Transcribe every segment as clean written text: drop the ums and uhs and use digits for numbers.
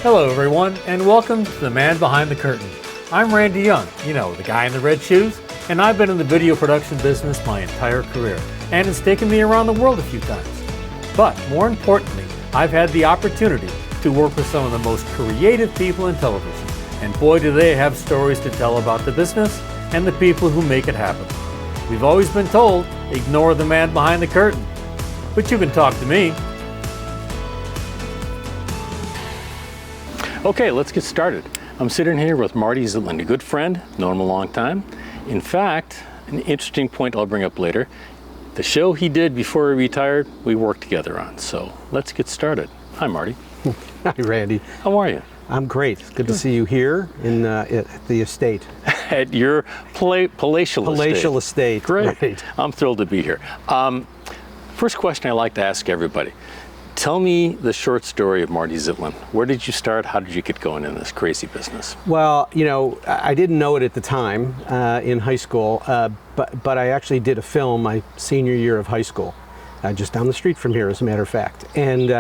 Hello everyone, and welcome to The Man Behind the Curtain. I'm Randy Young, the guy in the red shoes, and I've been in the video production business my entire career, and it's taken me around the world a few times. But more importantly, I've had the opportunity to work with some of the most creative people in television, and boy do they have stories to tell about the business and the people who make it happen. We've always been told, ignore the man behind the curtain, but you can talk to me. Okay, let's get started. I'm sitting here with Marty Zitlin, a good friend, known him a long time. In fact, an interesting point I'll bring up later, the show he did before he retired, we worked together on. So let's get started. Hi, Marty. Hi, Randy. How are you? I'm great. It's good to see you here at the estate. At your palatial estate. Great. Right. I'm thrilled to be here. First question I like to ask everybody. Tell me the short story of Marty Zitlin. Where did you start? How did you get going in this crazy business? Well, I didn't know it at the time in high school, but I actually did a film my senior year of high school, just down the street from here, as a matter of fact. And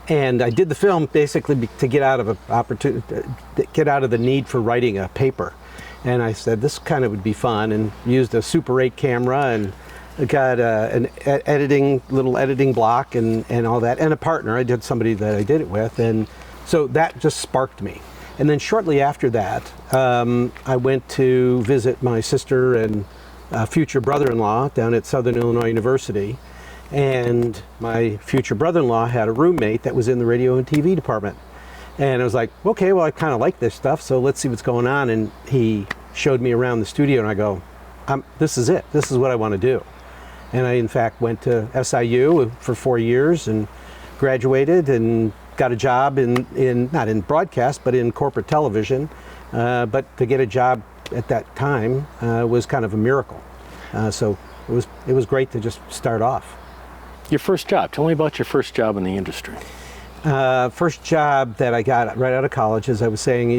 I did the film basically to get out of the need for writing a paper. And I said this kind of would be fun, and used a Super 8 camera and got an little editing block and all that, and a partner. I did somebody that I did it with, and so that just sparked me. And then shortly after that, I went to visit my sister and future brother-in-law down at Southern Illinois University, and my future brother-in-law had a roommate that was in the radio and TV department. And I was like, okay, well, I kind of like this stuff, so let's see what's going on. And he showed me around the studio, and I go, this is it. This is what I want to do. And I, in fact, went to SIU for 4 years and graduated and got a job not in broadcast, but in corporate television. But to get a job at that time was kind of a miracle. So it was great to just start off. Your first job. Tell me about your first job in the industry. First job that I got right out of college, as I was saying,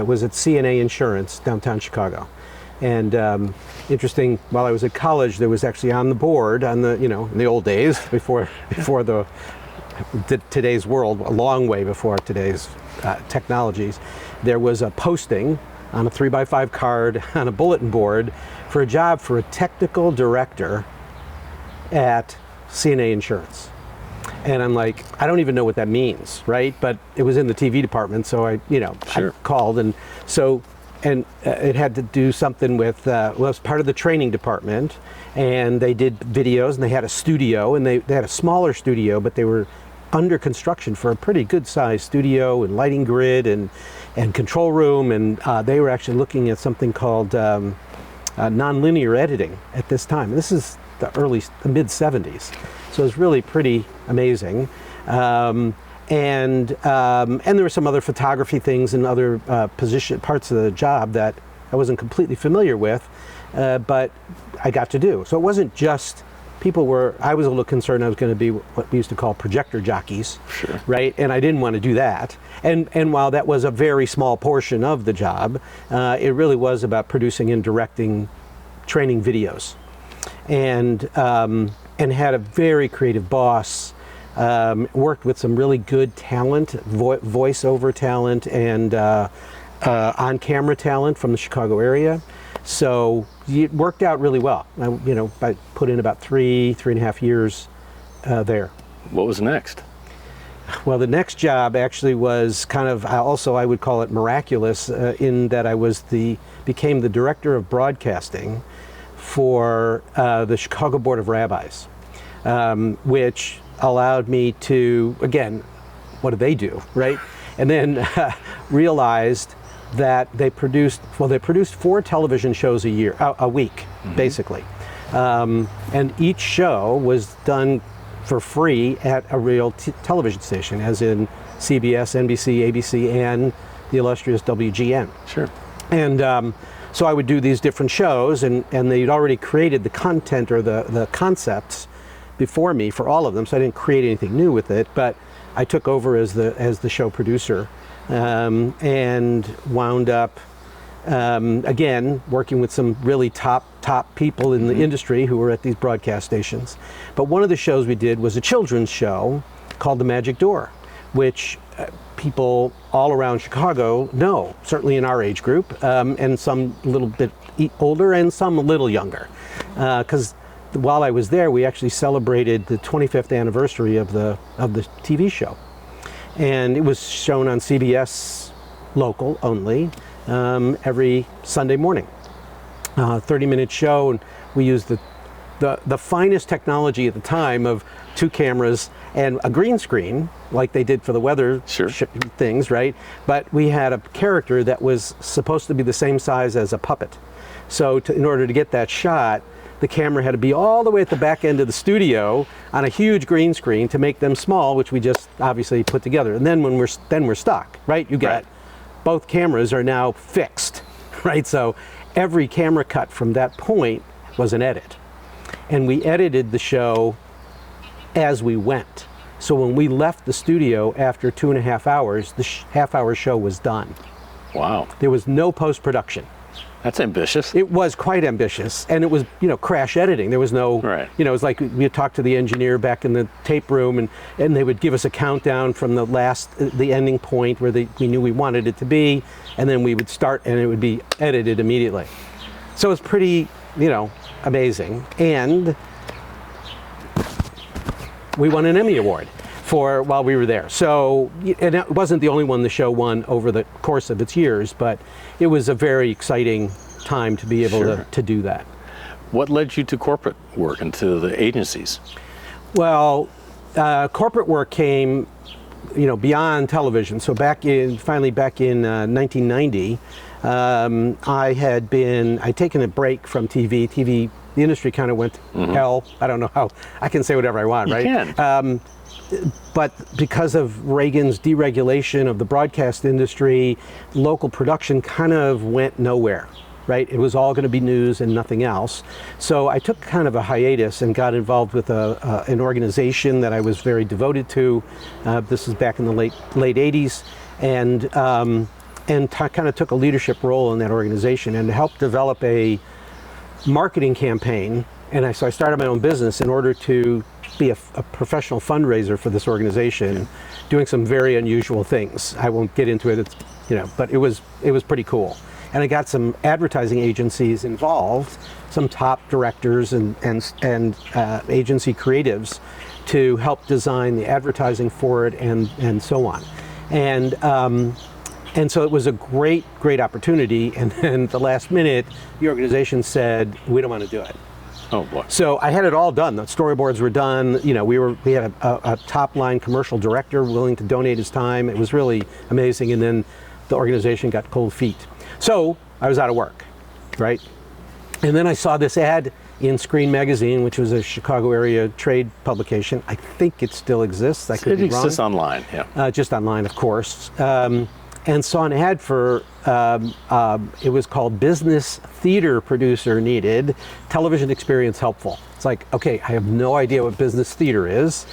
was at CNA Insurance, downtown Chicago. And interesting, while I was at college, there was actually on the board, in the old days, before today's world, a long way before today's technologies, there was a posting on a 3x5 card on a bulletin board for a job for a technical director at CNA Insurance. And I'm like, I don't even know what that means, right? But it was in the TV department, so I called, and so. And it had to do something with, it was part of the training department, and they did videos, and they had a studio, and they had a smaller studio, but they were under construction for a pretty good sized studio and lighting grid and control room, and they were actually looking at something called nonlinear editing at this time. This is the mid 70s, so it was really pretty amazing. And there were some other photography things and other parts of the job that I wasn't completely familiar with, but I got to do. So it wasn't just I was a little concerned I was going to be what we used to call projector jockeys, sure, right? And I didn't want to do that. And while that was a very small portion of the job, it really was about producing and directing training videos, and had a very creative boss. Worked with some really good talent, voiceover talent, and on-camera talent from the Chicago area. So it worked out really well. I put in about 3.5 years there. What was next? Well, the next job actually was kind of, also I would call it miraculous, in that I became the director of broadcasting for the Chicago Board of Rabbis, which allowed me to, again, what do they do, right? And then realized that they produced 4 television shows a week, mm-hmm. basically. And each show was done for free at a real television station, as in CBS, NBC, ABC, and the illustrious WGN. Sure. And so I would do these different shows, and they'd already created the content or the concepts before me for all of them, so I didn't create anything new with it, but I took over as the show producer, and wound up again working with some really top people in the industry who were at these broadcast stations. But one of the shows we did was a children's show called The Magic Door, which people all around Chicago know, certainly in our age group, and some a little bit older and some a little younger. Because while I was there, we actually celebrated the 25th anniversary of the TV show. And it was shown on CBS local only every Sunday morning. 30-minute show, and we used the finest technology at the time of 2 cameras and a green screen, like they did for the weather things, right? But we had a character that was supposed to be the same size as a puppet. So in order to get that shot, the camera had to be all the way at the back end of the studio on a huge green screen to make them small, which we just obviously put together. And then we're stuck, right? You got both cameras are now fixed, right? So every camera cut from that point was an edit. And we edited the show as we went. So when we left the studio after 2.5 hours, the half-hour show was done. Wow. There was no post-production. That's ambitious. It was quite ambitious, and it was, crash editing. There was no, it was like we would talk to the engineer back in the tape room, and they would give us a countdown from the ending point where we knew we wanted it to be, and then we would start, and it would be edited immediately. So it was pretty, amazing, and we won an Emmy Award while we were there. So, and it wasn't the only one the show won over the course of its years, but it was a very exciting time to be able to do that. What led you to corporate work and to the agencies? Well, corporate work came, beyond television. So back in 1990, I'd taken a break from TV. The industry kind of went to hell. I don't know how, I can say whatever I want, right? You can. But because of Reagan's deregulation of the broadcast industry, local production kind of went nowhere, right? It was all going to be news and nothing else. So I took kind of a hiatus and got involved with an organization that I was very devoted to. This was back in the late 80s, and kind of took a leadership role in that organization and helped develop a marketing campaign. And so I started my own business in order to be a professional fundraiser for this organization, doing some very unusual things. I won't get into it, but it was pretty cool. And I got some advertising agencies involved, some top directors and agency creatives to help design the advertising for it and so on. And so it was a great opportunity. And then the last minute, the organization said, we don't want to do it. Oh boy. So I had it all done. The storyboards were done. We had a top line commercial director willing to donate his time. It was really amazing. And then the organization got cold feet. So I was out of work, right? And then I saw this ad in Screen Magazine, which was a Chicago area trade publication. I think it still exists. I could be wrong. It exists online, yeah. Just online, of course. And saw an ad for, it was called Business Theater Producer Needed, Television Experience Helpful. It's like, okay, I have no idea what business theater is,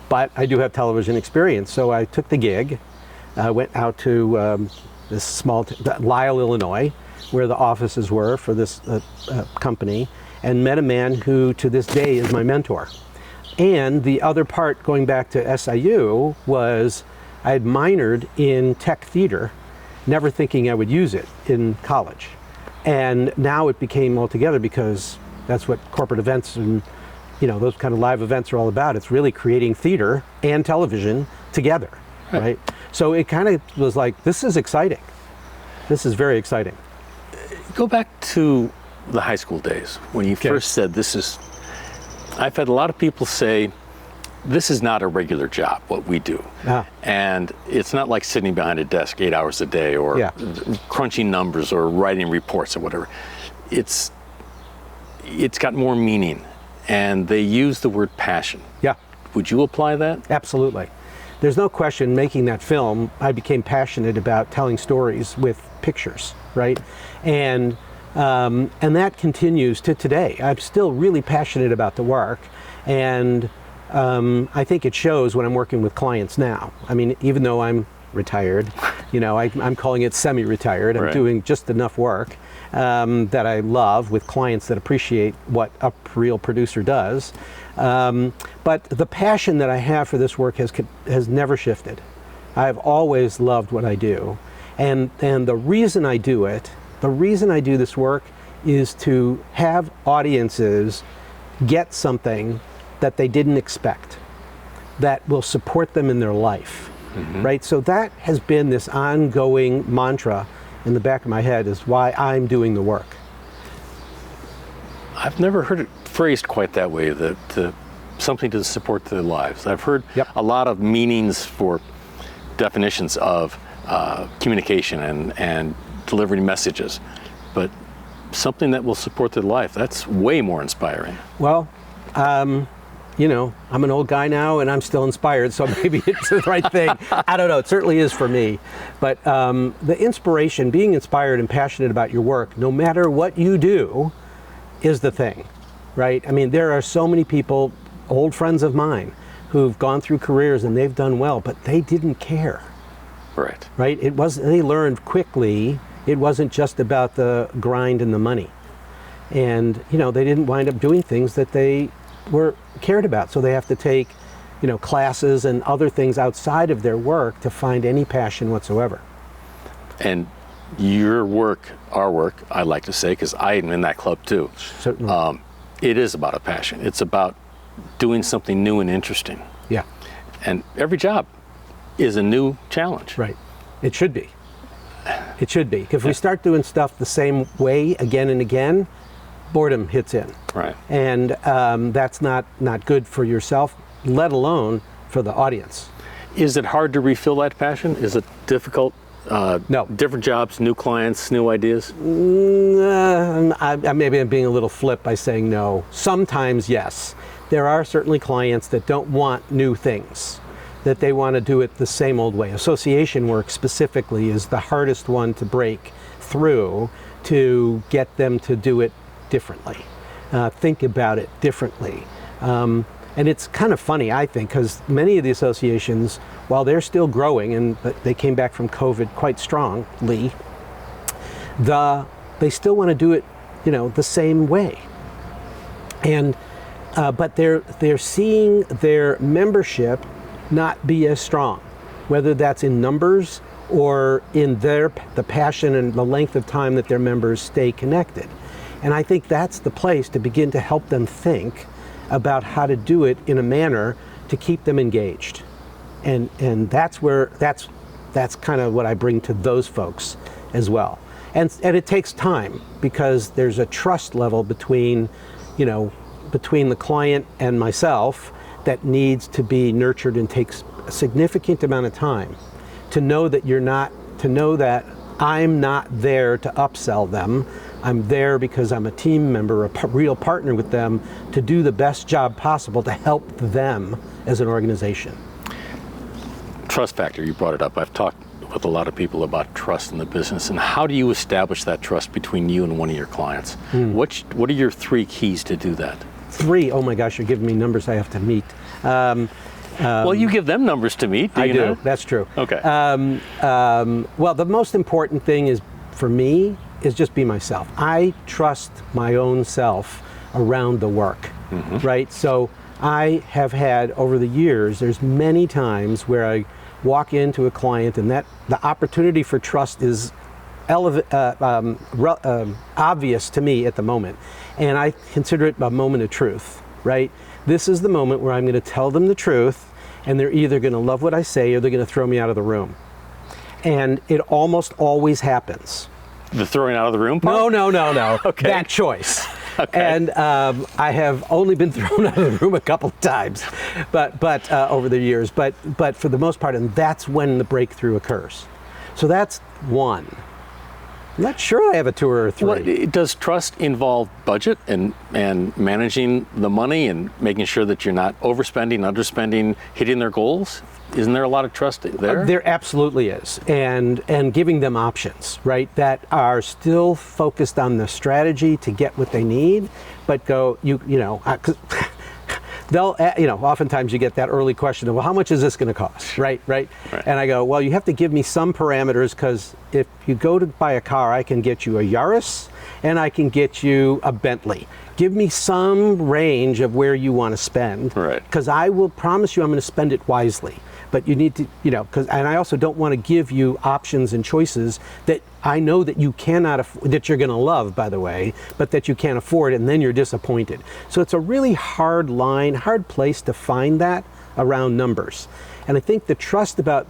but I do have television experience. So I took the gig, went out to this small, Lisle, Illinois, where the offices were for this company, and met a man who to this day is my mentor. And the other part, going back to SIU, was I had minored in tech theater, never thinking I would use it in college. And now it became altogether, because that's what corporate events and those kind of live events are all about. It's really creating theater and television together, right? So it kind of was like, this is exciting. This is very exciting. Go back to the high school days when you first said I've had a lot of people say, this is not a regular job, what we do. And it's not like sitting behind a desk 8 hours a day or crunching numbers or writing reports or whatever. It's got more meaning, and they use the word passion. Yeah. Would you apply that? Absolutely. There's no question, making that film, I became passionate about telling stories with pictures, right? And that continues to today. I'm still really passionate about the work, and I think it shows when I'm working with clients now. I mean, even though I'm retired, I'm calling it semi-retired. I'm doing just enough work that I love with clients that appreciate what a real producer does. But the passion that I have for this work has never shifted. I've always loved what I do. And the reason I do it, the reason I do this work is to have audiences get something that they didn't expect, that will support them in their life, right? So that has been this ongoing mantra in the back of my head, is why I'm doing the work. I've never heard it phrased quite that way, that something to support their lives. I've heard a lot of meanings for definitions of communication and delivering messages, but something that will support their life, that's way more inspiring. Well, you know, I'm an old guy now and I'm still inspired, so maybe it's the right thing. I don't know, it certainly is for me. But the inspiration, being inspired and passionate about your work, no matter what you do, is the thing, right? I mean, there are so many people, old friends of mine, who've gone through careers and they've done well, but they didn't care. Right. Right? It wasn't, they learned quickly, it wasn't just about the grind and the money. And, you know, they didn't wind up doing things that they were cared about. So they have to take, you know, classes and other things outside of their work to find any passion whatsoever. And your work, our work, I like to say, because I am in that club too. Certainly. It is about a passion. It's about doing something new and interesting. Yeah. And every job is a new challenge. Right. It should be. It should be. If we start doing stuff the same way again and again, boredom hits in. Right. And that's not good for yourself, let alone for the audience. Is it hard to refill that passion? Is it difficult? No. Different jobs, new clients, new ideas? Maybe I'm being a little flip by saying no. Sometimes, yes. There are certainly clients that don't want new things, that they want to do it the same old way. Association work specifically is the hardest one to break through to get them to do it differently, think about it differently. And it's kind of funny, I think, because many of the associations, while they're still growing, and they came back from COVID quite strongly, they still want to do it, you know, the same way. And but they're seeing their membership not be as strong, whether that's in numbers or in the passion and the length of time that their members stay connected. And I think that's the place to begin to help them think about how to do it in a manner to keep them engaged. And that's kind of what I bring to those folks as well. And it takes time, because there's a trust level between the client and myself that needs to be nurtured, and takes a significant amount of time to know that I'm not there to upsell them. I'm there because I'm a team member, a real partner with them, to do the best job possible to help them as an organization. Trust factor, you brought it up. I've talked with a lot of people about trust in the business, and how do you establish that trust between you and one of your clients? What are your 3 keys to do that? 3, oh my gosh, you're giving me numbers I have to meet. Well, you give them numbers to meet. I do. Know? That's true. Okay. Well, the most important thing is, for me, is just be myself. I trust my own self around the work, right? So I have had, over the years, there's many times where I walk into a client and that the opportunity for trust is obvious to me at the moment. And I consider it a moment of truth, right? This is the moment where I'm going to tell them the truth, and they're either going to love what I say or they're going to throw me out of the room. And it almost always happens. The throwing out of the room part? No. Okay. That choice. Okay. And I have only been thrown out of the room a couple of times, but over the years. But for the most part, and that's when the breakthrough occurs. So that's 1. I'm not sure I have a 2 or a 3. Well, does trust involve budget and managing the money and making sure that you're not overspending, underspending, hitting their goals? Isn't there a lot of trust there? There absolutely is, and giving them options, right, that are still focused on the strategy to get what they need, but they'll, oftentimes you get that early question of, well, how much is this going to cost, right? And I go, well, you have to give me some parameters, because if you go to buy a car, I can get you a Yaris and I can get you a Bentley. Give me some range of where you want to spend, right? Because I will promise you I'm going to spend it wisely. but you need to, and I also don't want to give you options and choices that I know that you cannot, that you're going to love, by the way, but that you can't afford, and then you're disappointed. So it's a really hard line, hard place to find that around numbers. And I think the trust about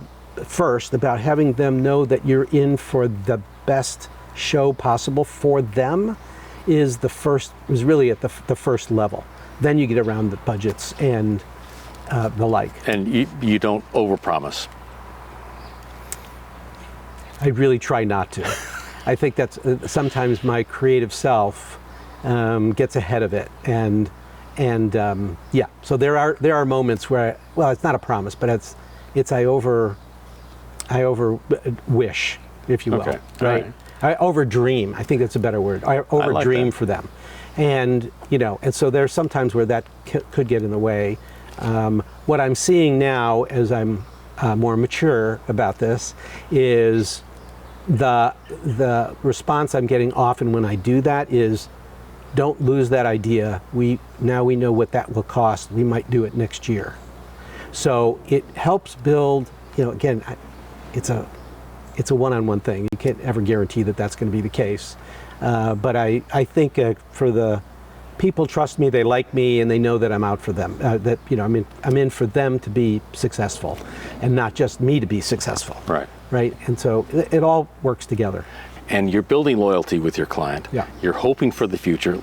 having them know that you're in for the best show possible for them is really at the first level. Then you get around the budgets and the like. And you don't overpromise. I really try not to. I think that's sometimes my creative self gets ahead of it, and yeah. So there are moments where it's not a promise, but I over wish, if you will, Okay. right? I over dream. I think that's a better word. I over dream that. for them, and and so there's sometimes where that could get in the way. What I'm seeing now, as I'm more mature about this, is the response I'm getting often when I do that is, don't lose that idea. Now we know what that will cost. We might do it next year. So it helps build, again, it's a one-on-one thing. You can't ever guarantee that that's going to be the case. But I think for the people trust me, they like me, and they know that I'm out for them. I'm in for them to be successful, and not just me to be successful. Right. Right. And so it all works together. And you're building loyalty with your client. Yeah. You're hoping for the future.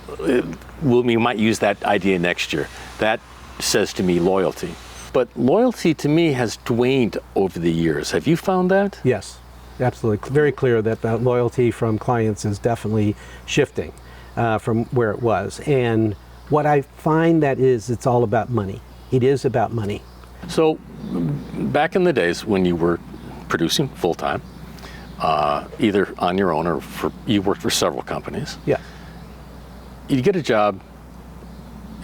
We might use that idea next year. That says to me loyalty. But loyalty to me has waned over the years. Have you found that? Yes, absolutely. Very clear that the loyalty from clients is definitely shifting from where it was. And what I find it's all about money. It is about money. So back in the days when you were producing full-time, either on your own or you worked for several companies. Yeah. You get a job,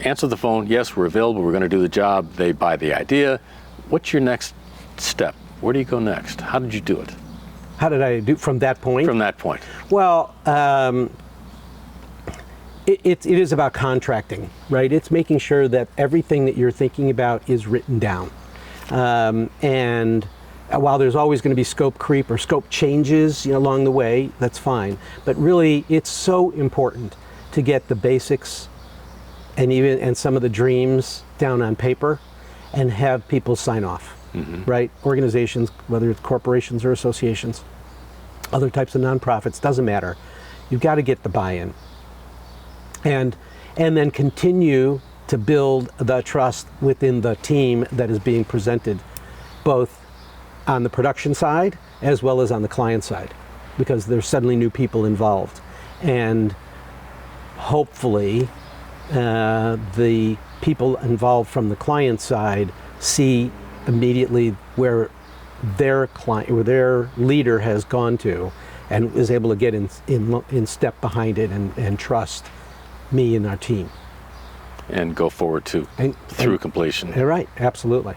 answer the phone, yes, we're available, we're going to do the job. They buy the idea. What's your next step? Where do you go next? How did you do it? How did I do from that point? From that point. Well, it is about contracting, right? It's making sure that everything that you're thinking about is written down. And while there's always going to be scope creep or scope changes along the way, that's fine. But really, it's so important to get the basics and some of the dreams down on paper and have people sign off, right? Organizations, whether it's corporations or associations, other types of nonprofits, doesn't matter. You've got to get the buy-in. And then continue to build the trust within the team that is being presented, both on the production side as well as on the client side, because there's suddenly new people involved. And hopefully the people involved from the client side see immediately where their client or their leader has gone to and is able to get in step behind it and trust me and our team. And go forward through completion. Right, absolutely.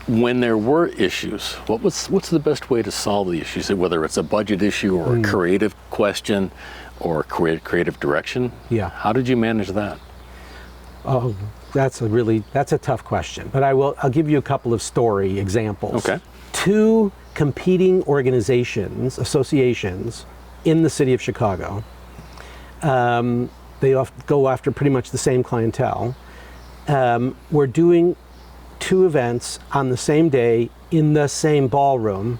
When there were issues, what's the best way to solve the issues? Whether it's a budget issue or a creative question or creative direction? Yeah. How did you manage that? Oh, that's a tough question. But I'll give you a couple of story examples. Okay. Two competing associations in the city of Chicago. They go after pretty much the same clientele. We're doing two events on the same day in the same ballroom.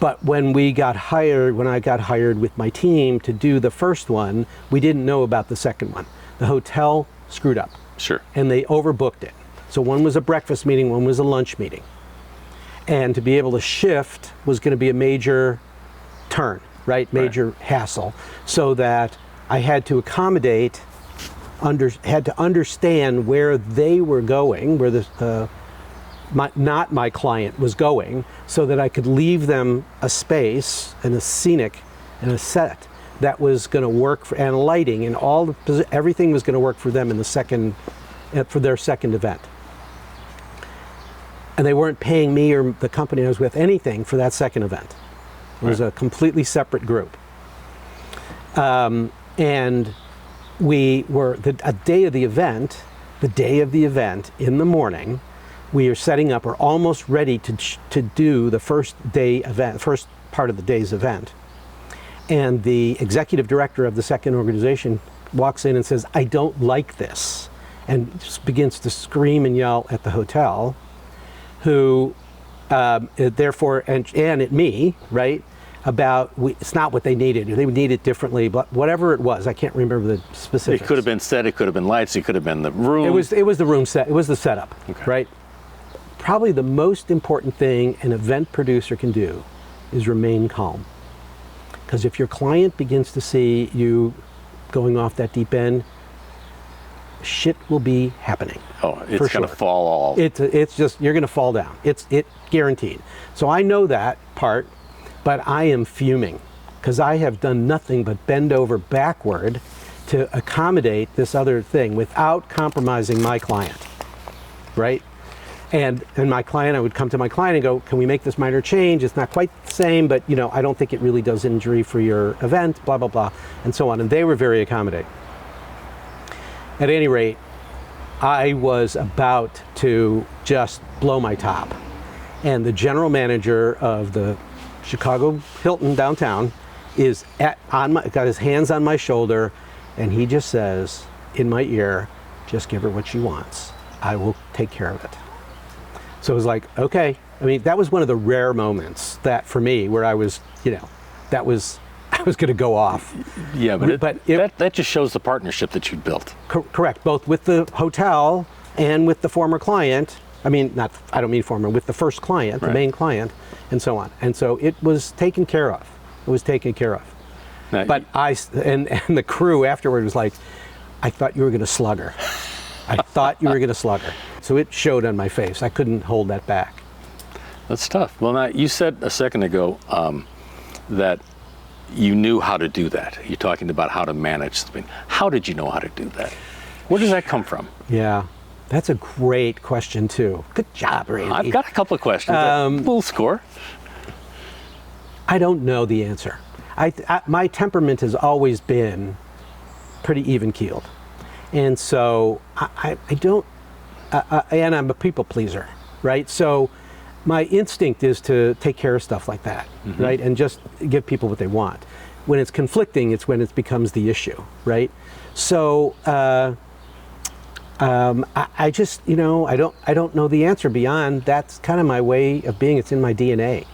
But when I got hired with my team to do the first one, we didn't know about the second one. The hotel screwed up. Sure. And they overbooked it. So one was a breakfast meeting, one was a lunch meeting. And to be able to shift was going to be a major turn, right? Major hassle. So that I had to accommodate, had to understand where they were going, where not my client was going, so that I could leave them a space and a scenic and a set that was going to work for, and lighting and everything was going to work for them for their second event. And they weren't paying me or the company I was with anything for that second event. It was a completely separate group. And we were, the day of the event, in the morning, we are setting up, we're almost ready to do the first part of the day's event. And the executive director of the second organization walks in and says, I don't like this, and just begins to scream and yell at the hotel, who therefore, and at me, right, about it's not what they needed. They would need it differently, but whatever it was, I can't remember the specifics. It could have been set, it could have been lights, it could have been the room. It was the room set, it was the setup, okay. Right? Probably the most important thing an event producer can do is remain calm. Because if your client begins to see you going off that deep end, shit will be happening. Oh, it's going to fall all. It's just, you're going to fall down. It's guaranteed. So I know that part, but I am fuming because I have done nothing but bend over backward to accommodate this other thing without compromising my client, right? And my client, I would come to my client and go, can we make this minor change? It's not quite the same, but I don't think it really does injury for your event, blah, blah, blah, and so on. And they were very accommodating. At any rate, I was about to just blow my top. And the general manager of the Chicago Hilton downtown is got his hands on my shoulder, and he just says in my ear, just give her what she wants. I will take care of it. So it was like, okay. I mean, that was one of the rare moments that for me where I was, I was going to go off. Yeah, but that just shows the partnership that you built. Correct, both with the hotel and with the former client. I don't mean former, with the first client, right. The main client, and so on. And so it was taken care of. It was taken care of. Now, but and the crew afterward was like, I thought you were going to slug her. I thought you were going to slug her. So it showed on my face. I couldn't hold that back. That's tough. Well, now, you said a second ago that you knew how to do that. You're talking about how to manage something. How did you know how to do that? Where does that come from? Yeah, that's a great question, too. Good job, Randy. I've got a couple of questions. We'll score. I don't know the answer. My temperament has always been pretty even-keeled. And so I don't, and I'm a people pleaser, right? So my instinct is to take care of stuff like that, mm-hmm. right? And just give people what they want. When it's conflicting, it's when it becomes the issue, right? So I just, I don't know the answer beyond that's kind of my way of being. It's in my DNA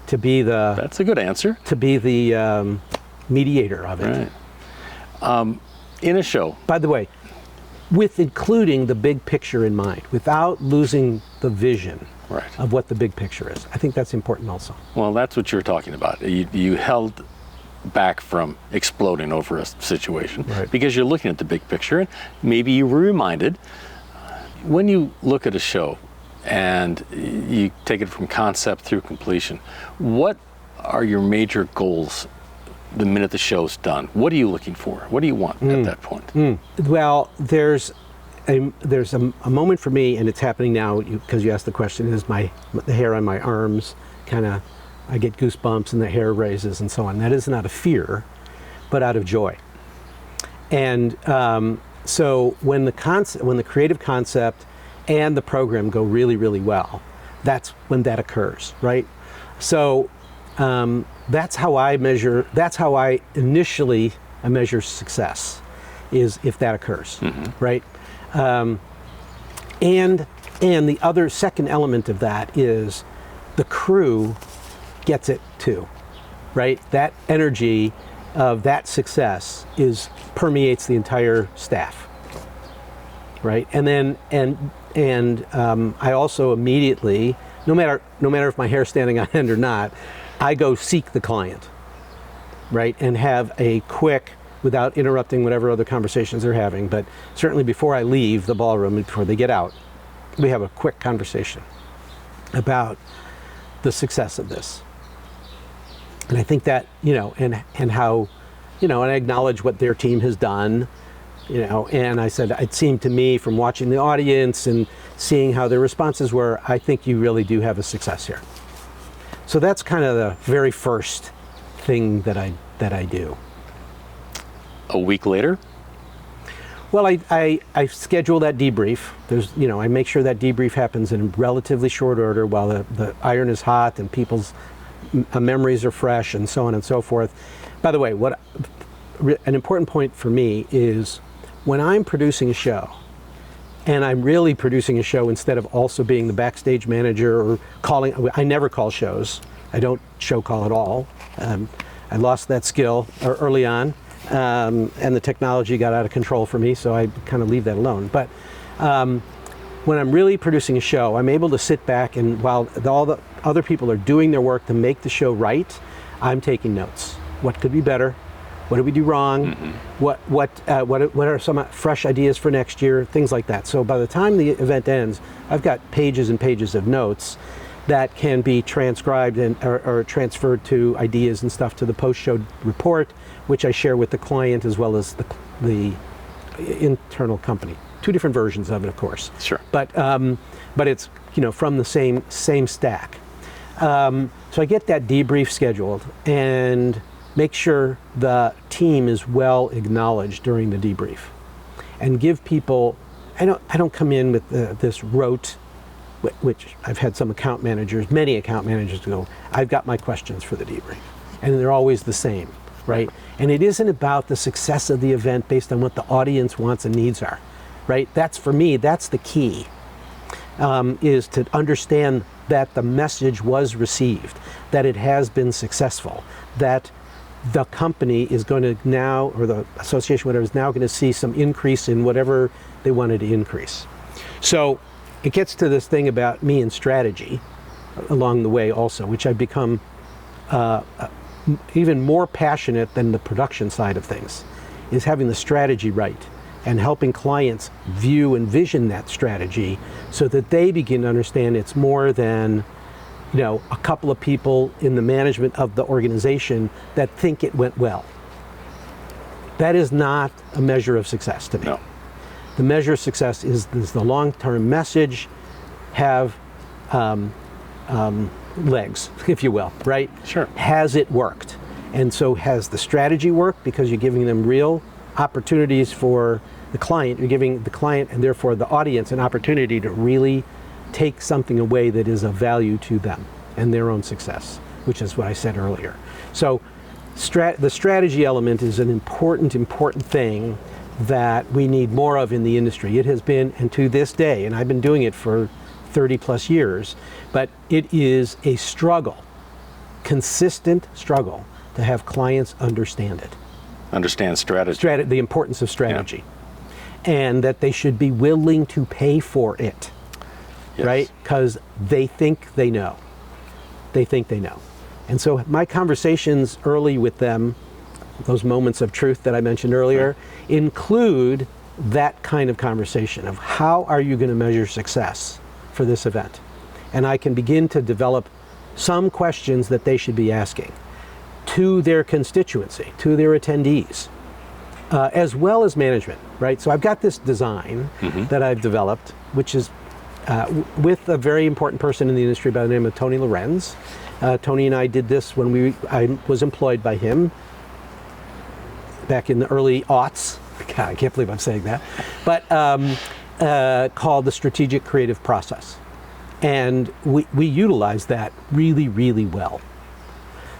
to be the. That's a good answer. To be the mediator of it. Right. In a show. By the way, with including the big picture in mind, without losing the vision right. of what the big picture is. I think that's important also. Well, that's what you're talking about. You held back from exploding over a situation right. because you're looking at the big picture, and maybe you were reminded when you look at a show and you take it from concept through completion, what are your major goals the minute the show's done? What are you looking for? What do you want at that point? Well, there's a moment for me, and it's happening now because you asked the question, is the hair on my arms kind of, I get goosebumps and the hair raises and so on. That is not a fear, but out of joy. And so when the creative concept and the program go really, really well, that's when that occurs, right? So that's how I initially measure success, is if that occurs, mm-hmm. right? And the other second element of that is the crew gets it too, right? That energy of that success permeates the entire staff, right? And then I also immediately, no matter if my hair's standing on end or not, I go seek the client, right? And have a quick, without interrupting whatever other conversations they're having, but certainly before I leave the ballroom and before they get out, we have a quick conversation about the success of this. And I think that, and how, and I acknowledge what their team has done, and I said, it seemed to me from watching the audience and seeing how their responses were, I think you really do have a success here. So that's kind of the very first thing that I do. A week later? Well, I schedule that debrief. There's, I make sure that debrief happens in relatively short order while the iron is hot and people's memories are fresh and so on and so forth. By the way, an important point for me is when I'm producing a show, and I'm really producing a show instead of also being the backstage manager or calling. I never call shows. I don't show call at all. I lost that skill early on, and the technology got out of control for me, so I kind of leave that alone. But when I'm really producing a show, I'm able to sit back and while all the other people are doing their work to make the show right, I'm taking notes. What could be better? What did we do wrong? Mm-hmm. What are some fresh ideas for next year? Things like that. So by the time the event ends, I've got pages and pages of notes that can be transcribed or transferred to ideas and stuff to the post-show report, which I share with the client as well as the internal company. Two different versions of it, of course. Sure. But it's from the same stack. So I get that debrief scheduled and make sure the team is well acknowledged during the debrief, and give people. I don't come in with this rote, which I've had many account managers go, I've got my questions for the debrief, and they're always the same, right? And it isn't about the success of the event based on what the audience wants and needs are, right? That's for me. That's the key, is to understand that the message was received, that it has been successful, that the company is going to now, or the association, whatever, is now going to see some increase in whatever they wanted to increase. So it gets to this thing about me and strategy along the way also, which I've become even more passionate than the production side of things, is having the strategy right and helping clients view and vision that strategy so that they begin to understand it's more than a couple of people in the management of the organization that think it went well. That is not a measure of success to me. No. The measure of success is the long-term message have legs, if you will, right? Sure. Has it worked? And so has the strategy worked because you're giving them real opportunities for the client. You're giving the client and therefore the audience an opportunity to really take something away that is of value to them and their own success, which is what I said earlier. So the strategy element is an important thing that we need more of in the industry. It has been, and to this day, and I've been doing it for 30 plus years, but it is a struggle, consistent struggle, to have clients understand it. Understand strategy. The importance of strategy. Yeah. And that they should be willing to pay for it. Yes. Right? Because they think they know. They think they know. And so my conversations early with them, those moments of truth that I mentioned earlier, include that kind of conversation of how are you going to measure success for this event? And I can begin to develop some questions that they should be asking to their constituency, to their attendees, as well as management, right? So I've got this design that I've developed, which is with a very important person in the industry by the name of Tony Lorenz. Tony and I did this when I was employed by him back in the early aughts. God, I can't believe I'm saying that. But called the strategic creative process. And we utilize that really, really well.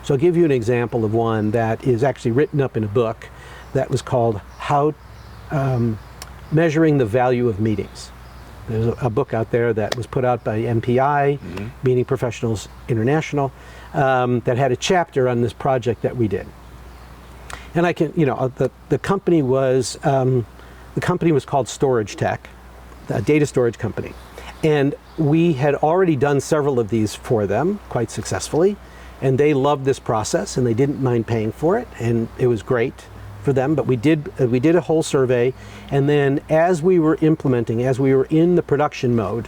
So I'll give you an example of one that is actually written up in a book that was called How Measuring the Value of Meetings. There's a book out there that was put out by MPI, Meeting Professionals International, that had a chapter on this project that we did. And I can, the company was called Storage Tech, a data storage company. And we had already done several of these for them quite successfully. And they loved this process and they didn't mind paying for it. And it was great for them, but we did a whole survey, and then as we were implementing, as we were in the production mode,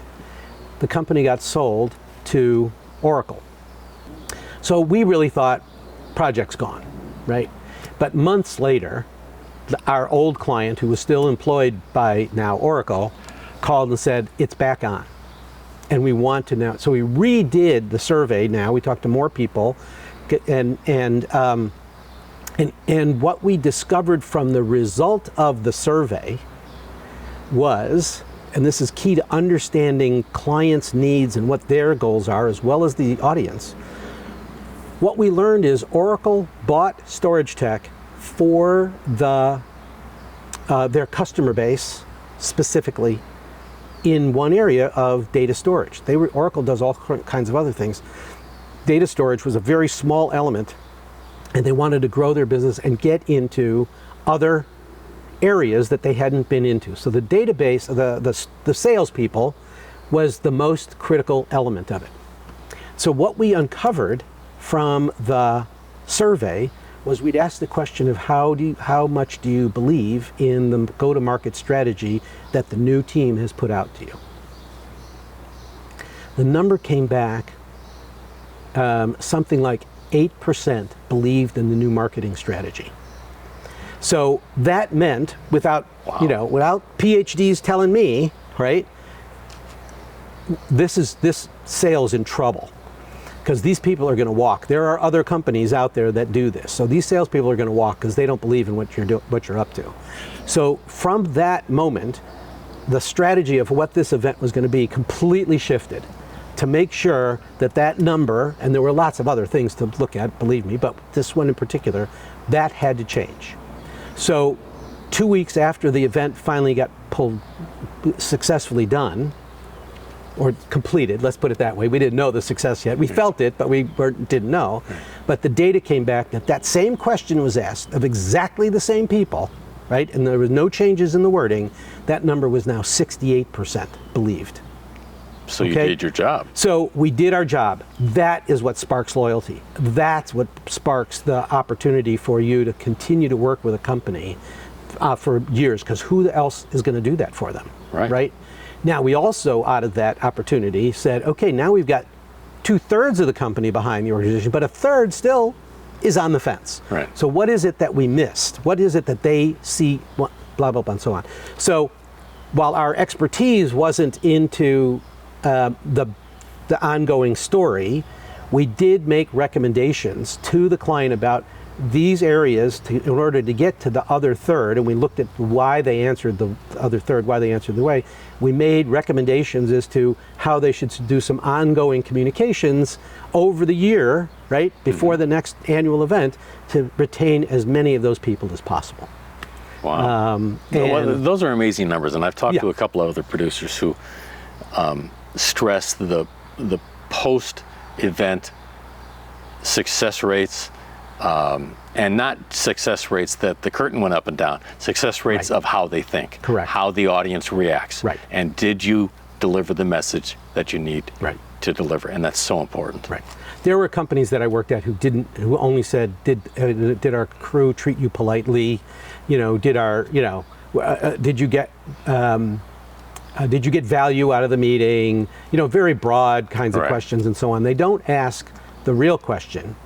the company got sold to Oracle. So we really thought, project's gone, right? But months later, our old client, who was still employed by now Oracle, called and said, it's back on. And we want to now, so we redid the survey now, we talked to more people, and what we discovered from the result of the survey was, and this is key to understanding clients' needs and what their goals are, as well as the audience. What we learned is Oracle bought storage tech for their customer base, specifically in one area of data storage. Oracle does all kinds of other things. Data storage was a very small element, and they wanted to grow their business and get into other areas that they hadn't been into. So the database, the salespeople, was the most critical element of it. So what we uncovered from the survey was we'd ask the question of how much do you believe in the go-to-market strategy that the new team has put out to you. The number came back something like 8% believed in the new marketing strategy. So that meant, without PhDs telling me, right, this sale's in trouble, because these people are going to walk. There are other companies out there that do this. So these salespeople are going to walk because they don't believe in what you're up to. So from that moment, the strategy of what this event was going to be completely shifted to make sure that number, and there were lots of other things to look at, believe me, but this one in particular, that had to change. So 2 weeks after the event finally got successfully done, or completed, let's put it that way. We didn't know the success yet. We felt it, but we didn't know. But the data came back that same question was asked of exactly the same people, right? And there was no changes in the wording. That number was now 68% believed. So you did your job. So we did our job. That is what sparks loyalty. That's what sparks the opportunity for you to continue to work with a company for years, because who else is going to do that for them, right? Now, we also, out of that opportunity, said, okay, now we've got 2/3 of the company behind the organization, but a third still is on the fence. Right. So what is it that we missed? What is it that they see, blah, blah, blah, and so on. So while our expertise wasn't into the ongoing story, we did make recommendations to the client about these areas in order to get to the other third, and we looked at why they answered the other third, why they answered the way. We made recommendations as to how they should do some ongoing communications over the year, right, before the next annual event, to retain as many of those people as possible. Wow. Those are amazing numbers, and I've talked to a couple of other producers who stress the post-event success rates, and not success rates that the curtain went up and down, success rates of how they think, how the audience reacts, and did you deliver the message that you need to deliver, and that's so important. Right. There were companies that I worked at who only said, did our crew treat you politely? Did you get value out of the meeting? Very broad kinds of questions and so on. They don't ask the real question.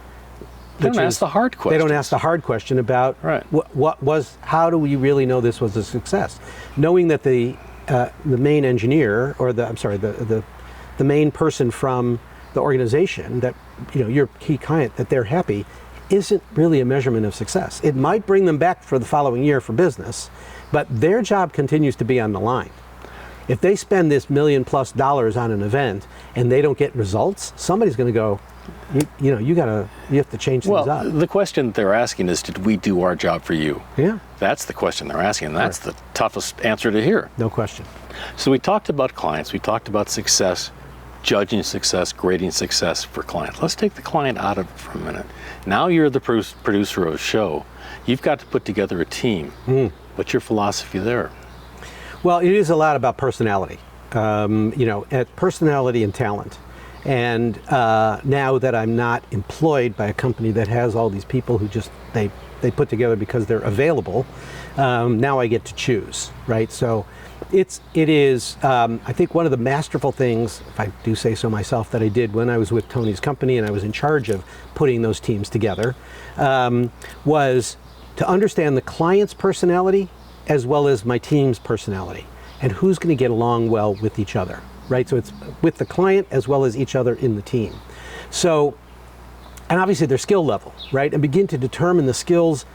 They don't ask the hard question. They don't ask the hard question about how do we really know this was a success? Knowing that the main engineer, or the main person from the organization, that your key client, that they're happy, isn't really a measurement of success. It might bring them back for the following year for business, but their job continues to be on the line. If they spend this $1 million+ on an event and they don't get results, somebody's going to go, you have to change things up. The question they're asking is, did we do our job for you? Yeah. That's the question they're asking, and that's the toughest answer to hear. No question. So we talked about clients, we talked about success, judging success, grading success for clients. Let's take the client out of it for a minute. Now you're the producer of a show. You've got to put together a team. What's your philosophy there? Well, it is a lot about personality, personality and talent. And now that I'm not employed by a company that has all these people who just they put together because they're available, now I get to choose, right? So it is I think one of the masterful things, if I do say so myself, that I did when I was with Tony's company and I was in charge of putting those teams together, was to understand the client's personality as well as my team's personality, and who's going to get along well with each other. Right, so it's with the client as well as each other in the team. So, and obviously their skill level, right, and begin to determine the skills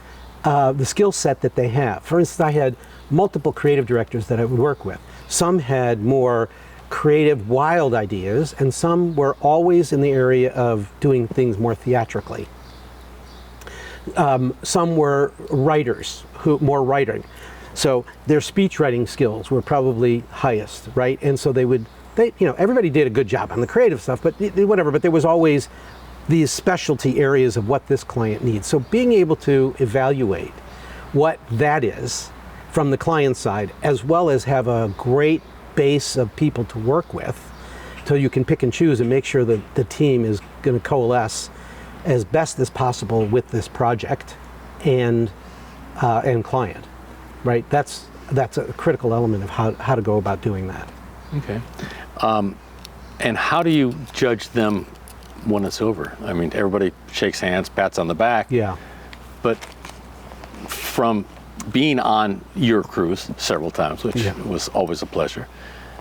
the skill set that they have. For instance, I had multiple creative directors that I would work with. Some had more creative, wild ideas, and some were always in the area of doing things more theatrically. Some were writers, more writing. So their speech writing skills were probably highest, right? And so everybody did a good job on the creative stuff, but whatever, but there was always these specialty areas of what this client needs. So being able to evaluate what that is from the client side, as well as have a great base of people to work with, so you can pick and choose and make sure that the team is going to coalesce as best as possible with this project and client, right? That's a critical element of how to go about doing that. Okay. And how do you judge them when it's over? I mean, everybody shakes hands, pats on the back. Yeah. But from being on your cruise several times, which was always a pleasure,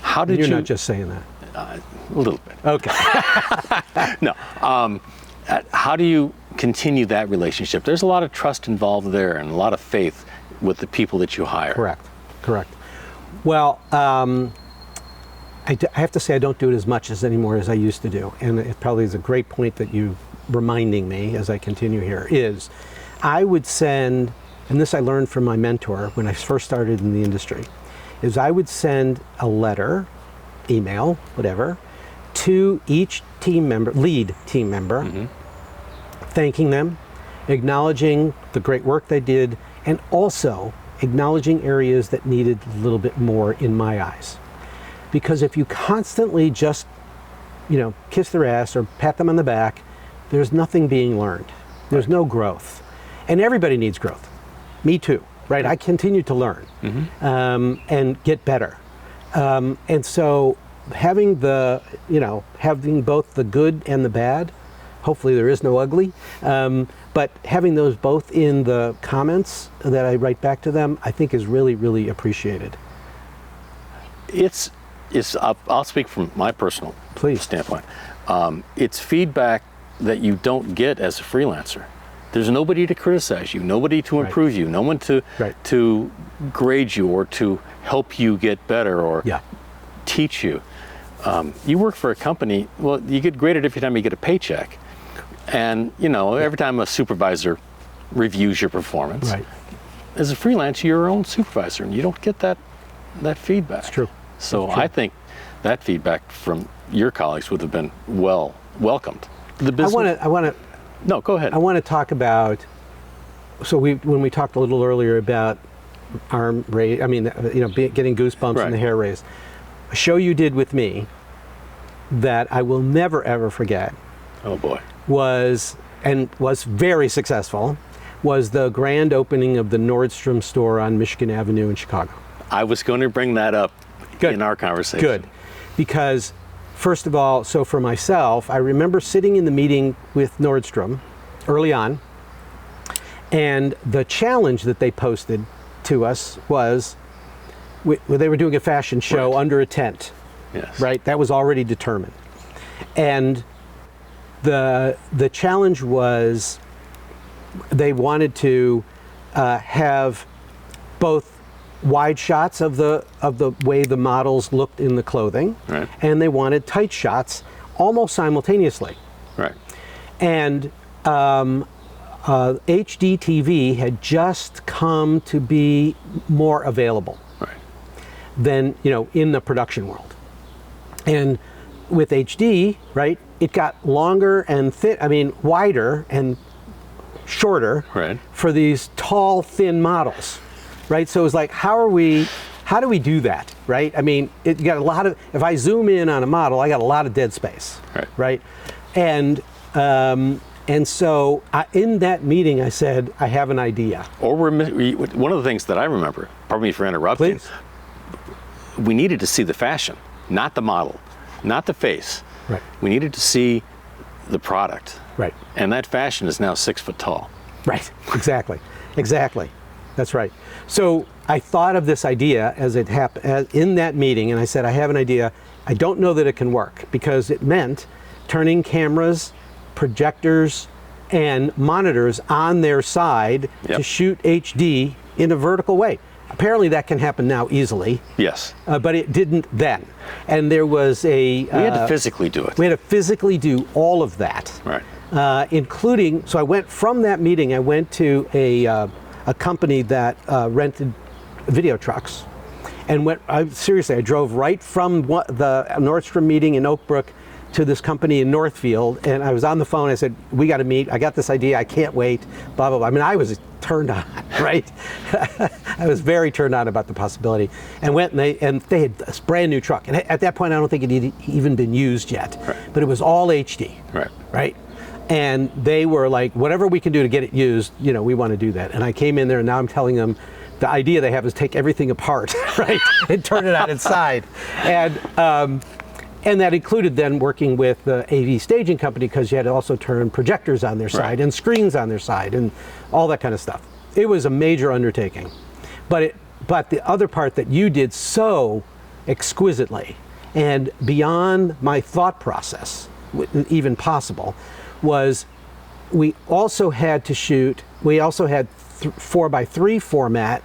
how did You're not just saying that. A little bit. Okay. No. How do you continue that relationship? There's a lot of trust involved there and a lot of faith with the people that you hire. Correct. Well, I have to say I don't do it as much anymore as I used to do. And it probably is a great point that you reminding me as I continue here, is I would send, and this I learned from my mentor when I first started in the industry, is I would send a letter, email, whatever, to each team member, lead team member, thanking them, acknowledging the great work they did, and also acknowledging areas that needed a little bit more in my eyes. Because if you constantly just, kiss their ass or pat them on the back, there's nothing being learned. There's no growth. And everybody needs growth. Me too, right? I continue to learn and get better. And so having having both the good and the bad, hopefully there is no ugly, but having those both in the comments that I write back to them, I think is really, really appreciated. I'll speak from my personal standpoint. It's feedback that you don't get as a freelancer. There's nobody to criticize you, nobody to improve you, no one to grade you or to help you get better or teach you. You work for a company, well, you get graded every time you get a paycheck. And, every time a supervisor reviews your performance. Right. As a freelancer, you're your own supervisor and you don't get that feedback. It's true. So I think that feedback from your colleagues would have been welcomed. The business. I want to. No, go ahead. I want to talk about. So when we talked a little earlier about arm raise, getting goosebumps and the hair raised. A show you did with me that I will never ever forget. Oh boy. Was very successful. Was the grand opening of the Nordstrom store on Michigan Avenue in Chicago. I was going to bring that up. In our conversation. Good. Because, first of all, so for myself, I remember sitting in the meeting with Nordstrom early on, and the challenge that they posted to us was they were doing a fashion show under a tent. Yes. Right? That was already determined. And the challenge was they wanted to have both wide shots of the way the models looked in the clothing, and they wanted tight shots almost simultaneously. Right. And HD TV had just come to be more available than in the production world. And with HD, right, it got longer and wider and shorter for these tall, thin models. Right, so it was like, how do we do that, right? I mean, you got a lot of. If I zoom in on a model, I got a lot of dead space, right? And so in that meeting, I said, I have an idea. Or one of the things that I remember. Pardon me for interrupting. Please. We needed to see the fashion, not the model, not the face. Right. We needed to see the product. Right. And that fashion is now 6 foot tall. Right. Exactly. That's right. So I thought of this idea as it happened in that meeting, and I said, I have an idea. I don't know that it can work because it meant turning cameras, projectors, and monitors on their side to shoot HD in a vertical way. Apparently that can happen now easily. Yes. But it didn't then. And there was a... we had to physically do it. We had to physically do all of that. Right. Including, so I went from that meeting, I went to a company that rented video trucks. And seriously, I drove right from the Nordstrom meeting in Oak Brook to this company in Northfield, and I was on the phone. I said, we got to meet. I got this idea. I can't wait. Blah, blah, blah. I mean, I was turned on, right? I was very turned on about the possibility. And went, and they had this brand new truck. And at that point, I don't think it had even been used yet. Right. But it was all HD. Right. Right? And they were like, whatever we can do to get it used, we want to do that. And I came in there, and now I'm telling them, the idea they have is take everything apart, right, and turn it on its side. And that included then working with the AV staging company, because you had to also turn projectors on their side and screens on their side and all that kind of stuff. It was a major undertaking. But the other part that you did so exquisitely and beyond my thought process, even possible, was we also had 4:3 format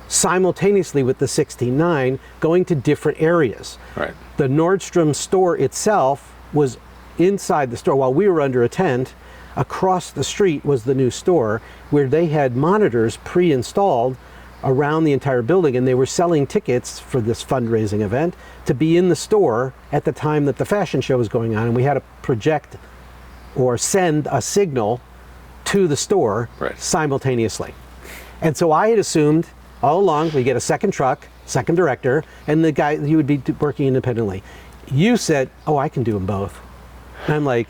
simultaneously with the 16:9 going to different areas. Right. The Nordstrom store itself was inside the store while we were under a tent. Across the street was the new store where they had monitors pre-installed around the entire building, and they were selling tickets for this fundraising event to be in the store at the time that the fashion show was going on, and we had to project or send a signal to the store simultaneously. And so I had assumed all along we get a second truck, second director, and the guy, he would be working independently. You said, oh, I can do them both. And I'm like,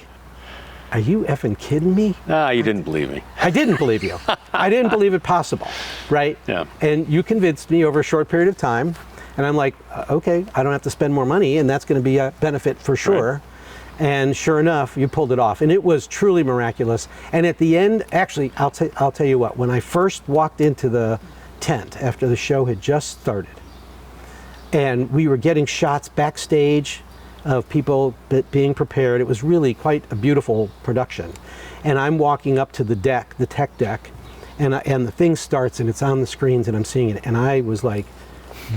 are you effing kidding me? You didn't believe me. I didn't believe you. I didn't believe it possible, right? Yeah. And you convinced me over a short period of time, and I'm like, okay, I don't have to spend more money, and that's going to be a benefit for sure. Right. And sure enough, you pulled it off, and it was truly miraculous. And at the end, actually, I'll tell you what, when I first walked into the tent after the show had just started, and we were getting shots backstage of people being prepared, it was really quite a beautiful production. And I'm walking up to the deck, the tech deck, and the thing starts, and it's on the screens, and I'm seeing it, and I was like,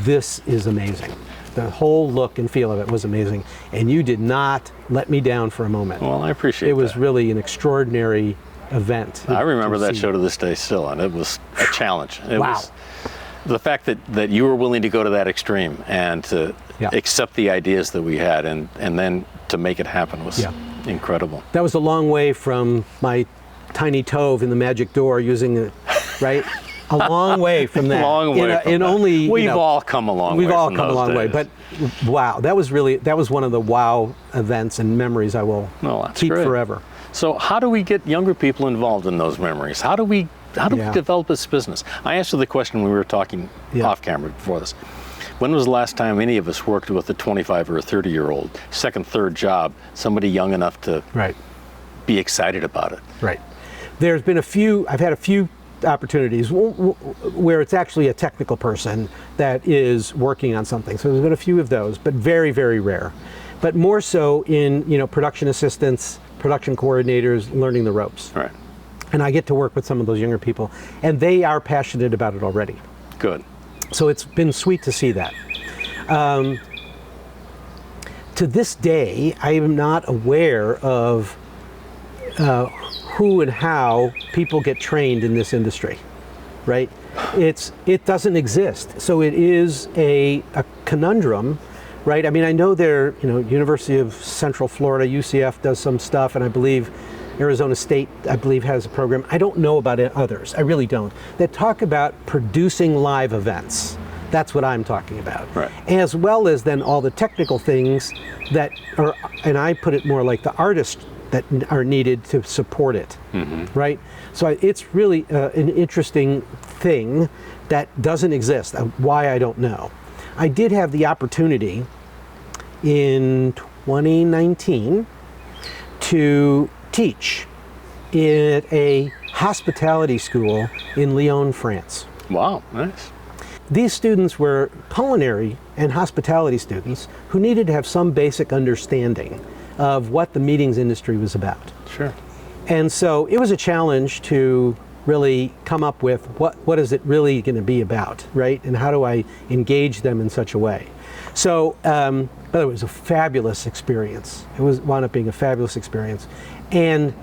this is amazing. The whole look and feel of it was amazing, and you did not let me down for a moment. Well, I appreciate it. It was really an extraordinary event. I remember that show to this day still, and it was a challenge. It wow. was the fact that you were willing to go to that extreme and to accept the ideas that we had, and then to make it happen was incredible. That was a long way from my tiny Tove in the magic door using it, right? A long way from that. We've all come a long way. We've all come a long way. But wow, that was one of the wow events and memories I will keep forever. So how do we get younger people involved in those memories? How do we develop this business? I asked you the question when we were talking off camera before this. When was the last time any of us worked with a 25 or a 30-year-old, second, third job, somebody young enough to be excited about it? Right. There's been I've had a few opportunities where it's actually a technical person that is working on something. So there's been a few of those, but very, very rare. But more so in, production assistants, production coordinators, learning the ropes. Right. And I get to work with some of those younger people, and they are passionate about it already. Good. So it's been sweet to see that. To this day, I am not aware of who and how people get trained in this industry, right? It doesn't exist. So it is a conundrum, right? I mean, I know University of Central Florida, UCF does some stuff, and I believe Arizona State, has a program. I don't know about others. I really don't. That talk about producing live events. That's what I'm talking about. Right. As well as then all the technical things that are, and I put it more like the artists that are needed to support it, right? So it's really an interesting thing that doesn't exist. Why, I don't know. I did have the opportunity in 2019 to teach at a hospitality school in Lyon, France. Wow, nice. These students were culinary and hospitality students who needed to have some basic understanding of what the meetings industry was about. Sure. And so it was a challenge to really come up with what is it really going to be about, right? And how do I engage them in such a way? So, but it was a fabulous experience. It wound up being a fabulous experience, and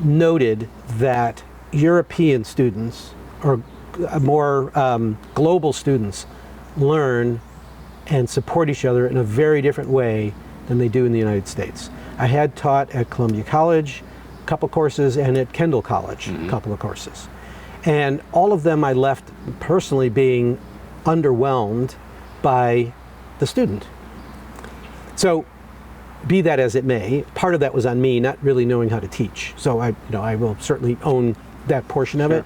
noted that European students, or more global students, learn and support each other in a very different way than they do in the United States. I had taught at Columbia College a couple courses, and at Kendall College a couple of courses. And all of them I left personally being underwhelmed by the student. So, be that as it may, part of that was on me not really knowing how to teach. So I will certainly own that portion of it,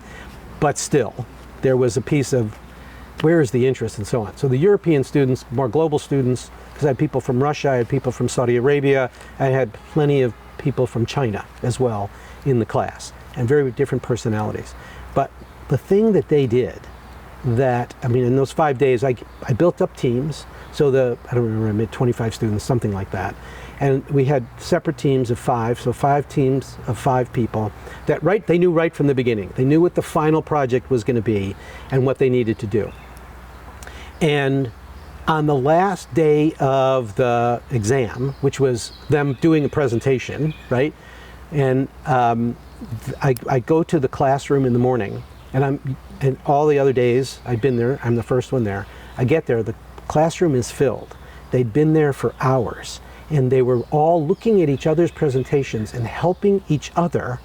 but still, there was a piece of where is the interest and so on. So the European students, more global students, because I had people from Russia, I had people from Saudi Arabia, I had plenty of people from China as well in the class, and very different personalities. But the thing that they did, that, I mean, in those 5 days, I built up teams. So I don't remember, I made 25 students, something like that. And we had separate teams of 5, so 5 teams of 5 people that they knew right from the beginning. They knew what the final project was going to be and what they needed to do. And on the last day of the exam, which was them doing a presentation, right? And I go to the classroom in the morning, and all the other days I've been there, I'm the first one there. I get there, the classroom is filled. They'd been there for hours, and they were all looking at each other's presentations and helping each other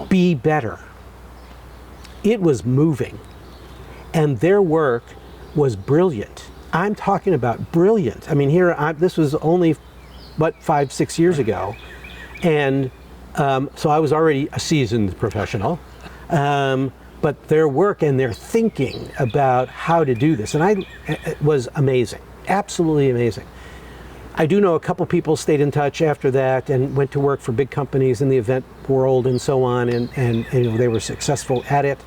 be better. It was moving, and their work was brilliant. I'm talking about brilliant. I mean, this was only, 5-6 years ago, and so I was already a seasoned professional. But their work and their thinking about how to do this, and it was amazing, absolutely amazing. I do know a couple people stayed in touch after that and went to work for big companies in the event world and so on, and they were successful at it.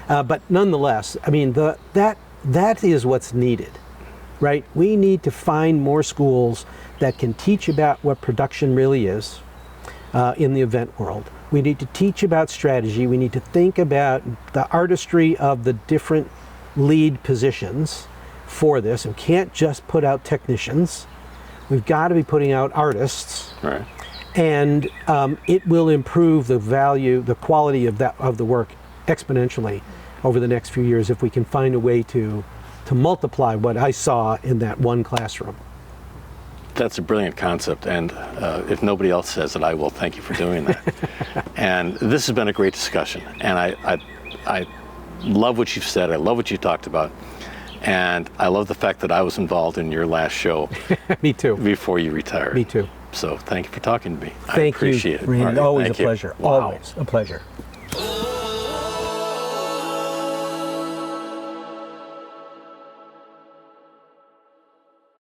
But nonetheless, I mean, that is what's needed, right? We need to find more schools that can teach about what production really is in the event world. We need to teach about strategy. We need to think about the artistry of the different lead positions for this. We can't just put out technicians. We've got to be putting out artists. Right. And it will improve the value, the quality of the work exponentially over the next few years if we can find a way to multiply what I saw in that one classroom. That's a brilliant concept, and if nobody else says it, I will thank you for doing that. And this has been a great discussion, and I love what you've said. I love what you talked about, and I love the fact that I was involved in your last show. Me too. Before you retired. Me too. So thank you for talking to me. Thank I appreciate you, it. Randy. Always Thank a pleasure. Wow. Always a pleasure.